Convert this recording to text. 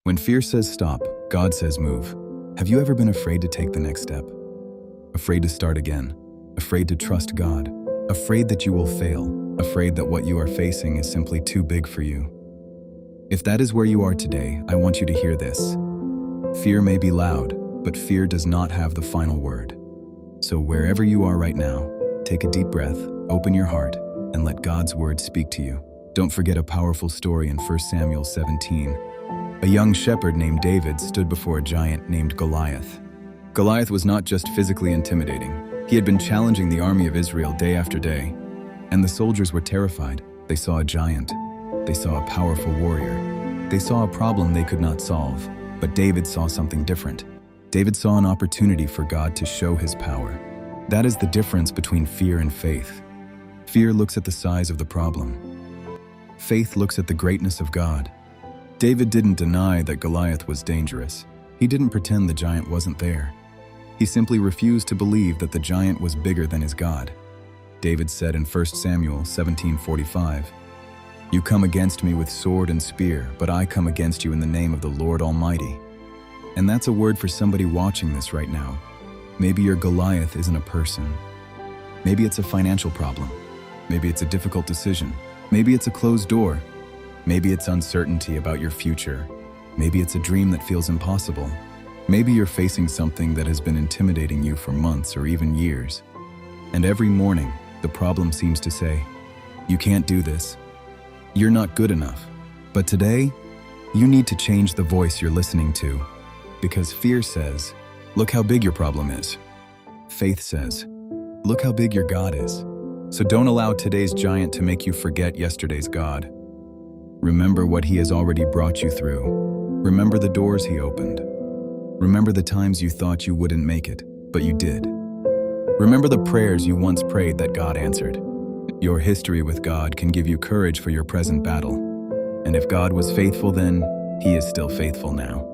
When fear says stop, God says move. Have you ever been afraid to take the next step? Afraid to start again? Afraid to trust God? Afraid that you will fail? Afraid that what you are facing is simply too big for you? If that is where you are today, I want you to hear this. Fear may be loud, but fear does not have the final word. So wherever you are right now, take a deep breath, open your heart, and let God's word speak to you. Don't forget a powerful story in 1 Samuel 17. A young shepherd named David stood before a giant named Goliath. Goliath was not just physically intimidating. He had been challenging the army of Israel day after day, and the soldiers were terrified. They saw a giant. They saw a powerful warrior. They saw a problem they could not solve, but David saw something different. David saw an opportunity for God to show his power. That is the difference between fear and faith. Fear looks at the size of the problem. Faith looks at the greatness of God. David didn't deny that Goliath was dangerous. He didn't pretend the giant wasn't there. He simply refused to believe that the giant was bigger than his God. David said in 1 Samuel 17:45, "You come against me with sword and spear, but I come against you in the name of the Lord Almighty." And that's a word for somebody watching this right now. Maybe your Goliath isn't a person. Maybe it's a financial problem. Maybe it's a difficult decision. Maybe it's a closed door. Maybe it's uncertainty about your future. Maybe it's a dream that feels impossible. Maybe you're facing something that has been intimidating you for months or even years. And every morning, the problem seems to say, "You can't do this. You're not good enough." But today, you need to change the voice you're listening to. Because fear says, "Look how big your problem is." Faith says, "Look how big your God is." So don't allow today's giant to make you forget yesterday's God. Remember what He has already brought you through. Remember the doors He opened. Remember the times you thought you wouldn't make it, but you did. Remember the prayers you once prayed that God answered. Your history with God can give you courage for your present battle. And if God was faithful then, He is still faithful now.